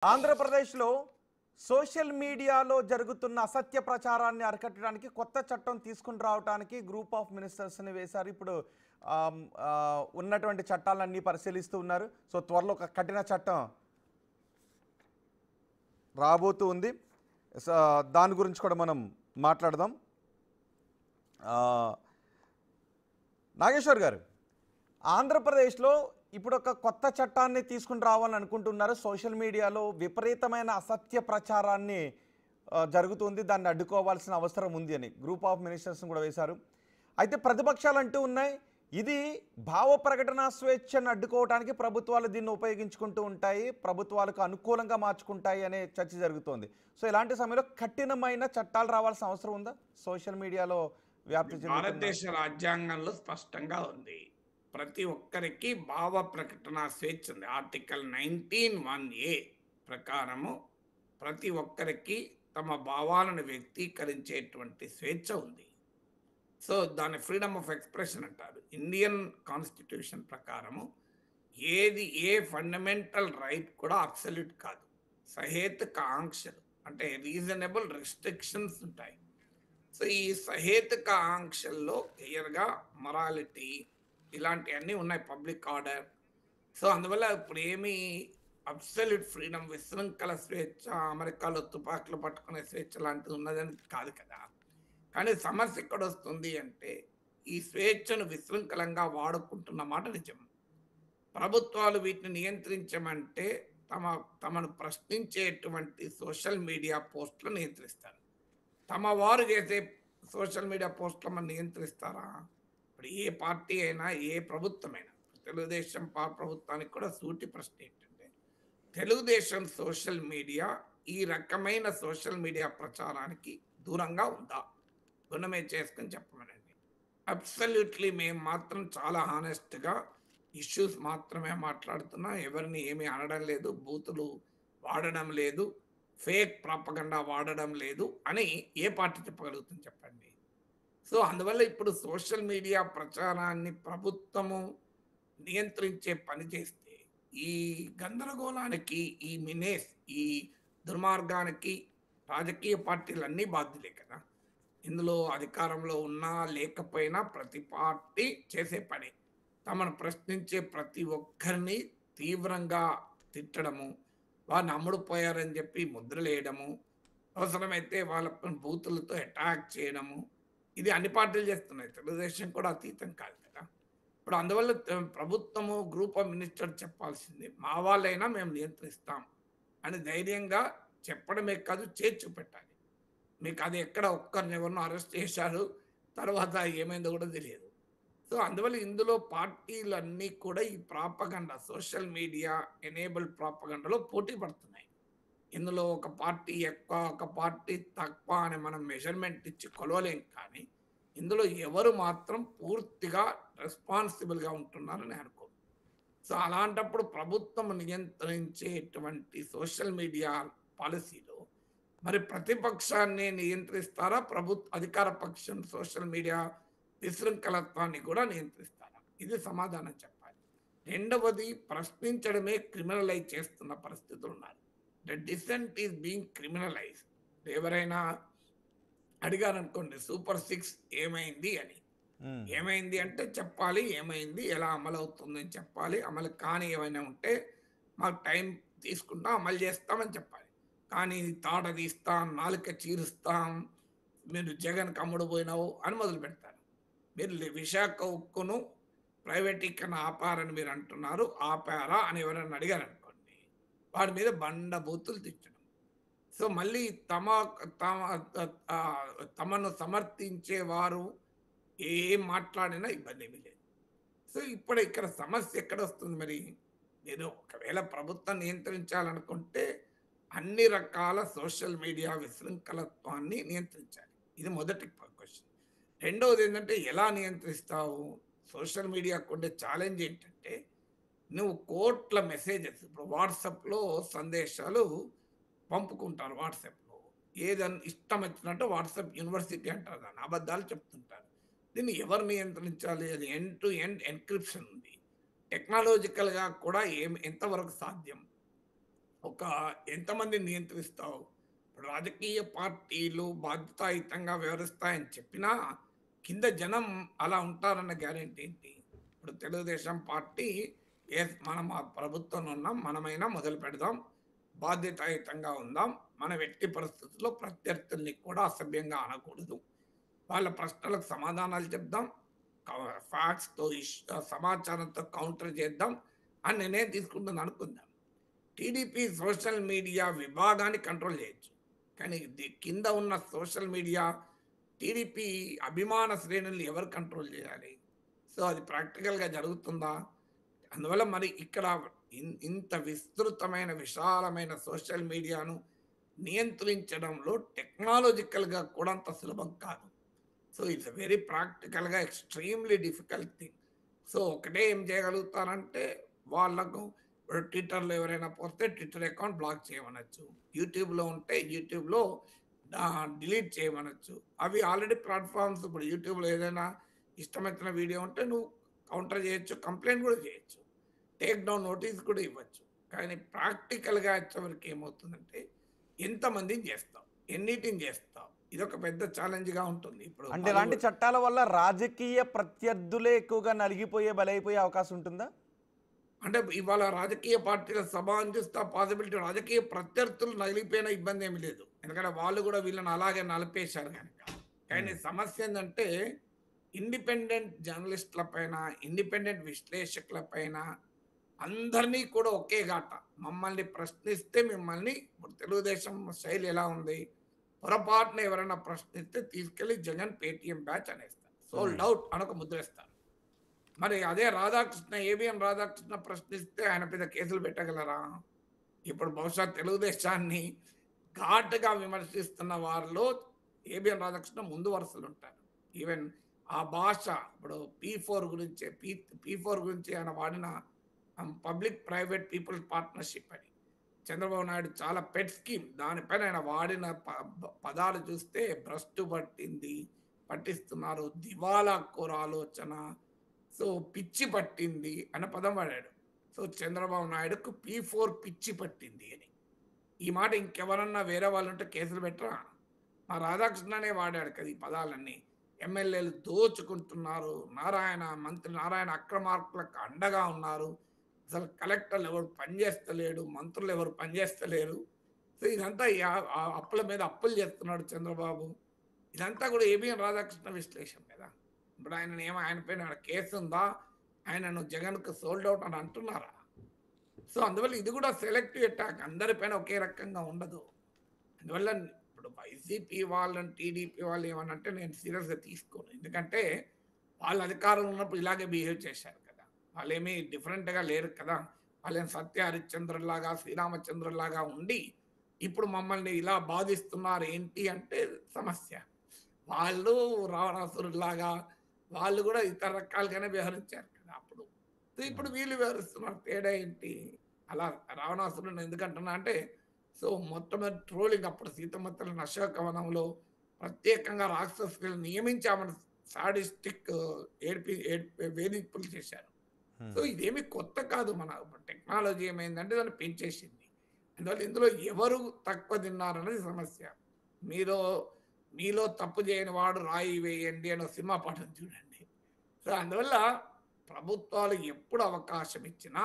ఆంధ్రప్రదేశ్లో సోషల్ మీడియాలో జరుగుతున్న అసత్య ప్రచారాన్ని అరికట్టడానికి కొత్త చట్టం తీసుకుని రావడానికి గ్రూప్ ఆఫ్ మినిస్టర్స్ని వేశారు. ఇప్పుడు ఉన్నటువంటి చట్టాలన్నీ పరిశీలిస్తూ ఉన్నారు. సో త్వరలో ఒక కఠిన చట్టం రాబోతూ ఉంది. దాని గురించి కూడా మనం మాట్లాడదాం. నాగేశ్వర్ గారు, ఆంధ్రప్రదేశ్లో ఇప్పుడు ఒక కొత్త చట్టాన్ని తీసుకుని రావాలని అనుకుంటున్నారు. సోషల్ మీడియాలో విపరీతమైన అసత్య ప్రచారాన్ని జరుగుతుంది, దాన్ని అడ్డుకోవాల్సిన అవసరం ఉంది అని గ్రూప్ ఆఫ్ మినిస్టర్స్ని కూడా వేశారు. అయితే ప్రతిపక్షాలు అంటూ ఉన్నాయి, ఇది భావ ప్రకటన స్వేచ్ఛను అడ్డుకోవడానికి ప్రభుత్వాలు దీన్ని ఉపయోగించుకుంటూ ఉంటాయి, ప్రభుత్వాలకు అనుకూలంగా మార్చుకుంటాయి అనే చర్చ జరుగుతోంది. సో ఇలాంటి సమయంలో కఠినమైన చట్టాలు రావాల్సిన అవసరం ఉందా? సోషల్ మీడియాలో వ్యాప్తి భారతదేశ రాజ్యాంగంలో స్పష్టంగా ఉంది, ప్రతి ఒక్కరికి భావ ప్రకటన స్వేచ్ఛ ఉంది. ఆర్టికల్ 19(1)A ప్రకారము ప్రతి ఒక్కరికి తమ భావాలను వ్యక్తీకరించేటువంటి స్వేచ్ఛ ఉంది. సో దాన్ని ఫ్రీడమ్ ఆఫ్ ఎక్స్ప్రెషన్ అంటారు. ఇండియన్ కాన్స్టిట్యూషన్ ప్రకారము ఏ ఫండమెంటల్ రైట్ కూడా అబ్సల్యూట్ కాదు. సహేతుక ఆంక్షలు అంటే రీజనబుల్ రెస్ట్రిక్షన్స్ ఉంటాయి. సో ఈ సహేతుక ఆంక్షల్లో క్లియర్గా మొరాలిటీ ఇలాంటివన్నీ ఉన్నాయి, పబ్లిక్ ఆర్డర్. సో అందువల్ల ఇప్పుడు ఏమి అబ్సల్యూట్ ఫ్రీడమ్, విశృంఖల స్వేచ్ఛ, అమెరికాలో తుపాకులు పట్టుకునే స్వేచ్ఛ లాంటిది ఉన్నదని కాదు కదా. కానీ సమస్య ఎక్కడ వస్తుంది అంటే ఈ స్వేచ్ఛను విశృంఖలంగా వాడుకుంటున్న మాట నిజం. ప్రభుత్వాలు వీటిని నియంత్రించమంటే తమను ప్రశ్నించేటువంటి సోషల్ మీడియా పోస్టులు నియంత్రిస్తారు. తమ వారు చేసే సోషల్ మీడియా పోస్టులు మనం నియంత్రిస్తారా? ఇప్పుడు ఏ పార్టీ అయినా, ఏ ప్రభుత్వమైనా, తెలుగుదేశం ప్రభుత్వానికి కూడా సూటి ప్రశ్న ఏంటంటే, తెలుగుదేశం సోషల్ మీడియా ఈ రకమైన సోషల్ మీడియా ప్రచారానికి దూరంగా ఉందా? గుణమే చేసుకొని చెప్పమనండి. అబ్సల్యూట్లీ మేము మాత్రం చాలా హానెస్ట్గా ఇష్యూస్ మాత్రమే మాట్లాడుతున్నా, ఎవరిని ఏమీ అనడం లేదు, బూతులు వాడడం లేదు, ఫేక్ ప్రాపగండా వాడడం లేదు అని ఏ పార్టీ చెప్పగలుగుతుంది చెప్పండి? సో అందువల్ల ఇప్పుడు సోషల్ మీడియా ప్రచారాన్ని ప్రభుత్వము నియంత్రించే పని చేస్తే ఈ గందరగోళానికి, ఈ దుర్మార్గానికి రాజకీయ పార్టీలు అన్నీ బాధ్యులే కదా. ఇందులో అధికారంలో ఉన్నా లేకపోయినా ప్రతి పార్టీ చేసే పని తమను ప్రశ్నించే ప్రతి ఒక్కరిని తీవ్రంగా తిట్టడము, వారిని అమ్ముడుపోయారని చెప్పి ముద్రలు వేయడము, అవసరమైతే వాళ్ళ బూతులతో అటాక్ చేయడము, ఇది అన్ని పార్టీలు చేస్తున్నాయి. తెలుగుదేశం కూడా అతీతం కాదు కదా. ఇప్పుడు అందువల్ల ప్రభుత్వము, గ్రూప్ ఆఫ్ మినిస్టర్ చెప్పాల్సింది, మా వాళ్ళైనా మేము నియంత్రిస్తాం అని ధైర్యంగా చెప్పడమే కాదు, చేసి చూపెట్టాలి. మీకు అది ఎక్కడ ఒక్కరిని ఎవరినో అరెస్ట్ చేశారు, తర్వాత ఏమైందో కూడా తెలియదు. సో అందువల్ల ఇందులో పార్టీలన్నీ కూడా ఈ ప్రాపగండా, సోషల్ మీడియా ఎనేబుల్డ్ ప్రాపగండాలో పోటీ పడుతున్నాయి. ఇందులో ఒక పార్టీ ఎక్కువ, ఒక పార్టీ తక్కువ అని మనం మెజర్మెంట్ ఇచ్చి కొలవలేం. కానీ ఇందులో ఎవరు మాత్రం పూర్తిగా రెస్పాన్సిబుల్గా ఉంటున్నారని అనుకో. సో అలాంటప్పుడు ప్రభుత్వం నియంత్రించేటువంటి సోషల్ మీడియా పాలసీలో మరి ప్రతిపక్షాన్ని నియంత్రిస్తారా, అధికార పక్షం సోషల్ మీడియా విశృంఖలత్వాన్ని కూడా నియంత్రిస్తారా? ఇది సమాధానం చెప్పాలి. రెండవది, ప్రశ్నించడమే క్రిమినలైజ్ చేస్తున్న పరిస్థితులు ఉన్నారు. The dissent is being criminalise. ఎవరైనా అడిగారనుకోండి, సూపర్ 6 ఏమైంది అని, ఏమైంది అంటే చెప్పాలి, ఏమైంది, ఎలా అమలు అవుతుందని చెప్పాలి. అమలు కాని ఏమైనా ఉంటే మాకు టైం తీసుకుంటాం, అమలు చేస్తామని చెప్పాలి. కానీ తాట తీస్తాం, నాలుక చీరుస్తాం, మీరు జగన్కి అమ్ముడు పోయినావు అని మొదలు పెడతారు. మీరు విశాఖ ఉక్కును ప్రైవేటీకరణ ఆపారని మీరు అంటున్నారు, ఆపారా అని ఎవరైనా అడిగారనుకోండి, వాడి మీద బండ బూతులు తిట్టడం. సో మళ్ళీ తమను సమర్థించేవారు ఏం మాట్లాడినా ఇబ్బంది ఏమీ లేదు. సో ఇప్పుడు ఇక్కడ సమస్య ఎక్కడ వస్తుంది? మరి మీరు ఒకవేళ ప్రభుత్వం నియంత్రించాలనుకుంటే అన్ని రకాల సోషల్ మీడియా విశృంఖలత్వాన్ని నియంత్రించాలి. ఇది మొదటి క్వశ్చన్. రెండవది ఏంటంటే, ఎలా నియంత్రిస్తావు? సోషల్ మీడియాకు ఉండే ఛాలెంజ్ ఏంటంటే, నువ్వు కోట్ల మెసేజెస్, ఇప్పుడు వాట్సాప్లో సందేశాలు పంపుకుంటారు. వాట్సాప్లో ఏదన్నా ఇష్టం వచ్చినట్టు వాట్సాప్ యూనివర్సిటీ అంటారు, దాన్ని అబద్ధాలు చెప్తుంటారు. దీన్ని ఎవరు నియంత్రించాలి? అది ఎండ్ టు ఎండ్ ఎన్క్రిప్షన్ ఉంది. టెక్నాలజికల్గా కూడా ఎంతవరకు సాధ్యం? ఒక ఎంతమందిని నియంత్రిస్తావు? ఇప్పుడు రాజకీయ పార్టీలు బాధ్యతాయుతంగా వ్యవహరిస్తాయని చెప్పినా, కింద జనం అలా ఉంటారన్న గ్యారంటీ ఏంటి? ఇప్పుడు తెలుగుదేశం పార్టీ మనం ఆ ప్రభుత్వంలో ఉన్నాం. మనమైనా మొదలు పెడదాం. బాధ్యతాయుతంగా ఉందాం. మన ఎట్టి పరిస్థితుల్లో ప్రత్యర్థుల్ని కూడా అసభ్యంగా అనకూడదు. వాళ్ళ ప్రశ్నలకు సమాధానాలు చెప్దాం. ఫ్యాక్ట్స్‌తో సమాచారంతో కౌంటర్ చేద్దాం అని నిర్ణయం తీసుకుంటుంది అనుకుందాం. టీడీపీ సోషల్ మీడియా విభాగాన్ని కంట్రోల్ చేయొచ్చు. కానీ కింద ఉన్న సోషల్ మీడియా టీడీపీ అభిమాన శ్రేణుల్ని ఎవరు కంట్రోల్ చేయాలి? సో, అది ప్రాక్టికల్‌గా జరుగుతుందా? అందువల్ల మరి ఇక్కడ ఇంత విస్తృతమైన, విశాలమైన సోషల్ మీడియాను నియంత్రించడంలో టెక్నాలజికల్‌గా కూడా అంత సులభం కాదు. సో, ఇట్స్ వెరీ ప్రాక్టికల్‌గా ఎక్స్‌ట్రీమ్‌లీ డిఫికల్ట్ థింగ్. సో, ఒకటే ఏం చేయగలుగుతారంటే వాళ్ళకు ఇప్పుడు ట్విట్టర్‌లో ఎవరైనా పోస్తే ట్విట్టర్ అకౌంట్ బ్లాక్ చేయమనొచ్చు. యూట్యూబ్‌లో ఉంటే యూట్యూబ్‌లో డిలీట్ చేయమనొచ్చు. అవి ఆల్రెడీ ప్లాట్‌ఫార్మ్స్ ఇప్పుడు యూట్యూబ్‌లో ఏదైనా ఇష్టమొచ్చిన వీడియో ఉంటే నువ్వు కౌంటర్ చేయొచ్చు. కంప్లెయింట్ కూడా చేయొచ్చు. టేక్ డౌన్ నోటీస్ కూడా ఇవ్వచ్చు. కానీ ప్రాక్టికల్‌గా వచ్చేవరకు ఏమవుతుందంటే ఎంతమందిని చేస్తావు? ఎన్నిటిని చేస్తావు? ఇదొక పెద్ద ఛాలెంజ్‌గా ఉంటుంది. ఇప్పుడు అంటే ఇలాంటి చట్టాల వల్ల రాజకీయ ప్రత్యర్థులే ఎక్కువగా నలిగిపోయే, బలైపోయే అవకాశం ఉంటుందా? అంటే ఇవాళ రాజకీయ పార్టీల సభను చూస్తే ఆ పాసిబిలిటీ రాజకీయ ప్రత్యర్థులు నలిగిపోయిన ఇబ్బంది ఏమి లేదు. ఎందుకంటే వాళ్ళు కూడా వీళ్ళని అలాగే నలిపేశారు గనక. కానీ హ్మ్. సమస్య ఏందంటే ఇండిపెండెంట్ జర్నలిస్ట్‌ల పైన, ఇండిపెండెంట్ విశ్లేషకుల పైన అందరినీ కూడా ఒకే గాట. మమ్మల్ని ప్రశ్నిస్తే మిమ్మల్ని ఇప్పుడు తెలుగుదేశం శైలి ఎలా ఉంది? పొరపాటున ఎవరైనా ప్రశ్నిస్తే తీసుకెళ్ళి జగన్ పేటీఎం బ్యాచ్ అనేస్తారు. హ్మ్. సోల్డ్ ఔట్ అని ఒక ముద్రేస్తారు. మరి అదే రాధాకృష్ణ, ఏబీఎన్ రాధాకృష్ణ ప్రశ్నిస్తే ఆయన మీద కేసులు పెట్టగలరా? ఇప్పుడు బహుశా తెలుగుదేశాన్ని ఘాటుగా విమర్శిస్తున్న వారిలో ఏబీఎన్ రాధాకృష్ణ ముందు వరుసలుంటారు. ఈవెన్ ఆ భాష ఇప్పుడు పీ4 గురించి ఆయన వాడిన పబ్లిక్ ప్రైవేట్ పీపుల్ పార్ట్నర్‌షిప్ అని. చంద్రబాబు నాయుడు చాలా పెట్ స్కీమ్. దానిపైన ఆయన వాడిన పదాలు చూస్తే భ్రష్టు పట్టింది, పట్టిస్తున్నారు, దివాలా కోర ఆలోచన, సో పిచ్చి పట్టింది అన్న పదం వాడాడు. సో చంద్రబాబు నాయుడుకు పీ4 పిచ్చి పట్టింది అని. ఈ మాట ఇంకెవరన్నా వేరే వాళ్ళుంటే కేసులు పెట్టరా? మా రాధాకృష్ణనే వాడాడు కదా ఈ పదాలన్నీ. ఎమ్మెల్యేలు దోచుకుంటున్నారు. మంత్రి నారాయణ అక్రమార్కులకు అండగా ఉన్నారు. అసలు కలెక్టర్లు ఎవరు పనిచేస్తలేడు. మంత్రులు ఎవరు పనిచేస్తలేరు. సో ఇదంతా అప్పుల మీద అప్పులు చేస్తున్నాడు చంద్రబాబు. ఇదంతా కూడా ఏబీఎన్ రాధాకృష్ణ విశ్లేషణ కదా! ఇప్పుడు ఆయన పైన కేసుందా? ఆయనను జగన్‌కు సోల్డ్ ఔట్ అని అంటున్నారా? సో, అందువల్ల ఇది కూడా సెలెక్టివ్ అటాక్. అందరిపైన ఒకే రకంగా ఉండదు. అందువల్ల ఇప్పుడు వైసీపీ వాళ్ళని, టీడీపీ వాళ్ళు ఏమనంటే నేను సీరియస్‌గా తీసుకోను. ఎందుకంటే వాళ్ళు అధికారంలో ఉన్నప్పుడు ఇలాగే బిహేవ్ చేశారు కదా! వాళ్ళేమి డిఫరెంట్‌గా లేరు కదా! వాళ్ళేం సత్య హరిశ్చంద్రుల్లాగా, శ్రీరామచంద్రుల్లాగా ఉండి ఇప్పుడు మమ్మల్ని ఇలా బాధిస్తున్నారు ఏంటి అంటే సమస్య. వాళ్ళు రావణాసురుడిలాగా వాళ్ళు కూడా ఇతర రకాలుగానే వ్యవహరించారు కదా అప్పుడు. సో, ఇప్పుడు హ్మ్. వీళ్ళు వ్యవహరిస్తున్నారు. తేడా ఏంటి? అలా రావణాసురుడిని ఎందుకంటున్నా అంటే, సో, మొట్టమొదటి ట్రోలింగ్ అప్పుడు సీతమ్మ తల్లిని అశోకవనంలో ప్రత్యేకంగా రాక్షసులను నియమించి ఆమెను సాడిస్టిక్ వేధింపులు చేశారు. సో, హ్మ్. ఇదేమి కొత్త కాదు. మన టెక్నాలజీ ఏమైందంటే దాన్ని పెంచేసింది. అందువల్ల ఇందులో ఎవరు తక్కువ తిన్నారన్నది సమస్య. మీలో మీలో తప్పు చేయని వాడు రాయి వేయండి అని ఒక సినిమా పాట ఉంది చూడండి. సో, అందువల్ల ప్రభుత్వాలు ఎప్పుడు అవకాశం ఇచ్చినా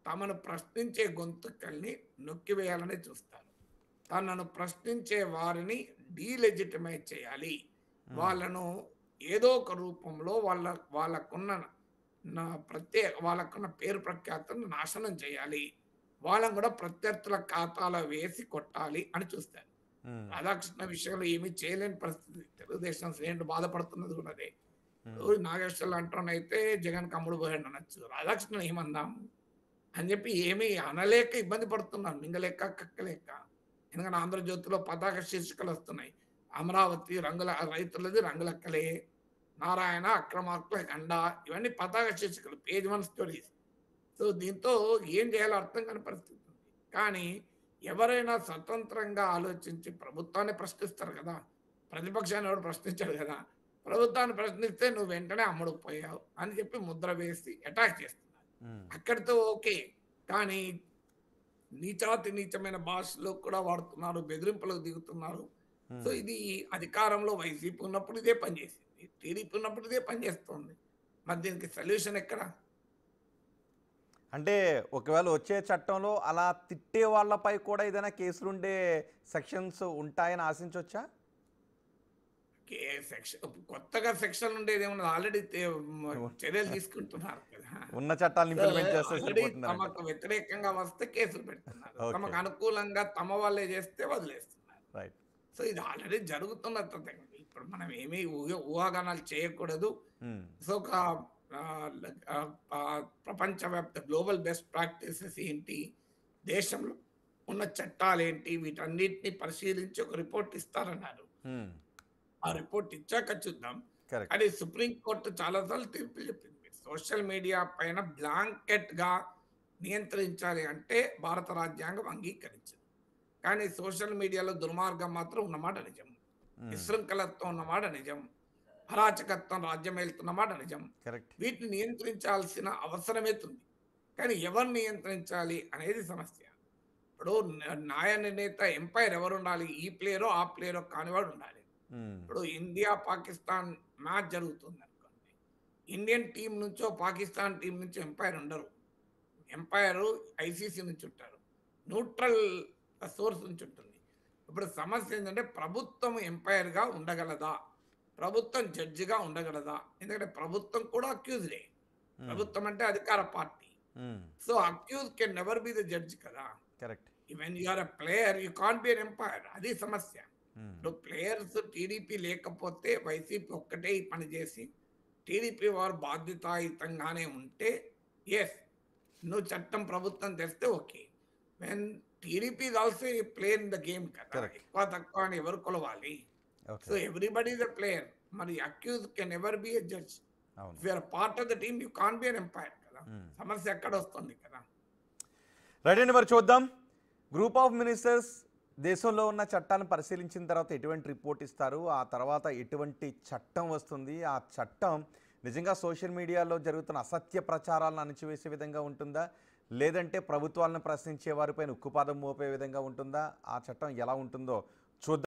తమను ప్రశ్నించే గొంతుకల్ని నొక్కివేయాలనే చూస్తారు. తనను ప్రశ్నించే వారిని డీలెజిటిమైజ్ చేయాలి. హ్మ్. వాళ్ళను ఏదో ఒక రూపంలో వాళ్ళకున్న వాళ్ళకున్న పేరు ప్రఖ్యాతులను నాశనం చేయాలి. వాళ్ళని కూడా ప్రత్యర్థుల ఖాతాలో వేసి కొట్టాలి అని చూస్తారు. హ్మ్. రాధాకృష్ణ విషయంలో ఏమీ చేయలేని పరిస్థితి. తెలుగుదేశం శ్రేణులు బాధపడుతున్నది కూడా అదే. హ్మ్. ఇప్పుడు నాగేశ్వర అంటోనైతే జగన్‌కి అమ్ముడు పోయాడు అనొచ్చు. రాధాకృష్ణన్ ఏమందాం? అని చెప్పి ఏమీ అనలేక ఇబ్బంది పడుతున్నాను. మింగలేక, కక్కలేక. ఎందుకంటే ఆంధ్రజ్యోతిలో పతాక శీర్షికలొస్తున్నాయి. అమరావతి రైతులది రంగులెక్కలే. నారాయణ అక్రమార్కులకు అండ. ఇవన్నీ పతాక శీర్షికలు. Page 1 stories. సో, దీంతో ఏం చేయాలో అర్థం కాని పరిస్థితి ఉంది. కానీ ఎవరైనా స్వతంత్రంగా ఆలోచించి ప్రభుత్వాన్ని ప్రశ్నిస్తారు కదా! ప్రతిపక్షాన్ని ఎవడు ప్రశ్నించడు కదా! ప్రభుత్వాన్ని ప్రశ్నిస్తే నువ్వు వెంటనే అమ్ముడుపోయావు అని చెప్పి ముద్ర వేసి అటాక్ చేస్తున్నారు. హ్మ్. అక్కడితో ఓకే. కానీ నీచాతి నీచమైన భాషలో కూడా వాడుతున్నారు, బెదిరింపులకు దిగుతున్నారు. సో, ఉమ్. ఇది అధికారంలో వైసీపీ ఉన్నప్పుడు ఇదే పనిచేసింది. టీడీపీ ఉన్నప్పుడు ఇదే పనిచేస్తోంది. మరి దీనికి సొల్యూషన్ ఎక్కడ? అంటే ఒకవేళ వచ్చే చట్టంలో అలా తిట్టే వాళ్ళపై కూడా ఏదైనా కేసులుండే సెక్షన్స్ ఉంటాయని ఆశించవచ్చా? కే సెక్షన్ కొత్తగా సెక్షన్ ఉండేదేమున్నది. ఆల్రెడీ చర్యలు తీసుకుంటున్నారు కదా! ఉన్న చట్టాలను సో, ఇంప్లిమెంట్ చేస్తే ఆల్రెడీ సరిపోతుందంట. తమకు వ్యతిరేకంగా వస్తే కేసులు పెడుతున్నారు. ఓకే. తమకు అనుకూలంగా తమ వాళ్ళే చేస్తే వదిలేస్తున్నారు. రైట్. సో, ఇది ఆల్రెడీ జరుగుతున్న తతంగం. ఇప్పుడు మనం ఏమి ఊహాగానాలు చేయకూడదు. ఉమ్. సో, ఒక ప్రపంచవ్యాప్త గ్లోబల్ బెస్ట్ ప్రాక్టీసెస్ ఏంటి? దేశంలో ఉన్న చట్టాలేంటి? వీటన్నిటిని పరిశీలించి ఒక రిపోర్ట్ ఇస్తారన్నారు. ఉమ్. ఆ రిపోర్ట్ ఇచ్చాక చూద్దాం. కరెక్ట్. కానీ సుప్రీం కోర్ట్ చాలా సార్లు తీర్పులు చెప్పింది. సోషల్ మీడియా పైన బ్లాంకెట్‌గా నియంత్రించాలి అంటే భారత రాజ్యాంగం అంగీకరించదు. కానీ సోషల్ మీడియాలో దుర్మార్గం మాత్రం ఉన్నమాట నిజం. ఉమ్. విశృంఖలత్వం ఉన్నమాట నిజం. అరాచకత్వం రాజ్యమేలుతున్న మాట నిజం. కరెక్ట్. వీటిని నియంత్రించాల్సిన అవసరమైతుంది. కానీ ఎవరు నియంత్రించాలి అనేది సమస్య. ఇప్పుడు న్యాయ నిర్ణేత ఎంపైర్ ఎవరుండాలి? ఈ ప్లేయరో, ఆ ప్లేయరో కానివాడు ఉండాలి. ఉమ్. ఇప్పుడు ఇండియా, పాకిస్తాన్ మ్యాచ్ జరుగుతుందనుకోండి. ఇండియన్ టీమ్ నుంచో, పాకిస్తాన్ టీమ్ నుంచో ఎంపైర్ ఉండరు. ఎంపైరు ఐసీసీ నుంచి ఉంటారు. న్యూట్రల్ సోర్స్ నుంచి ఉంటుంది. ఇప్పుడు సమస్య ఏంటంటే ప్రభుత్వం ఎంపైర్‌గా ఉండగలదా? ప్రభుత్వం జడ్జిగా ఉండగలదా? ఎందుకంటే ప్రభుత్వం కూడా అక్యూజ్డే. ఉమ్. ప్రభుత్వం అంటే అధికార పార్టీ. Um. So, accuse can never be the judge కదా! Correct. When you are a player you can't be an umpire. అది సమస్య. ఉమ్. ఇప్పుడు ప్లేయర్స్ టీడీపీ లేకపోతే వైసీపీ ఒక్కటే ఈ పని చేసి టీడీపీ వారు బాధ్యతాయుతంగానే ఉంటే ఎస్, నువ్వు చట్టం ప్రభుత్వం తెస్తే okay. When TDP is also a player in the game కదా! Correct. ఎక్కువ తక్కువ అని ఎవరు కొలవాలి? So, okay. Everybody is a player. మరి accused can ever be a judge. అవును. If you are part of the team you can't be an umpire కదా! Um. సమస్య ఎక్కడ వస్తుంది కదా! రైట్ అండి, మరి చూద్దాం. గ్రూప్ ఆఫ్ మినిస్టర్స్ దేశంలో ఉన్న చట్టాలను పరిశీలించిన తర్వాత ఎటువంటి రిపోర్ట్ ఇస్తారు, ఆ తర్వాత ఎటువంటి చట్టం వస్తుంది, ఆ చట్టం నిజంగా సోషల్ మీడియాలో జరుగుతున్న అసత్య ప్రచారాలను అణిచివేసే విధంగా ఉంటుందా, లేదంటే ప్రభుత్వాలను ప్రశ్నించే వారిపైన ఉక్కుపాదం మోపే విధంగా ఉంటుందా, ఆ చట్టం ఎలా ఉంటుందో చూద్దాం.